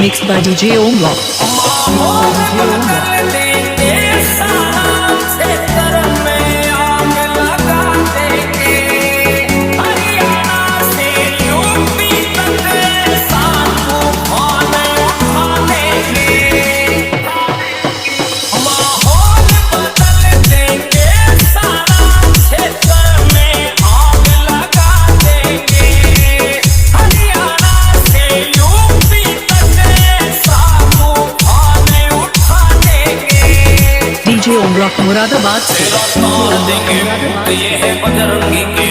Mixed by DJ Om Rock. DJ Om Rock Moradabad से देंगे ये है बजरंगी के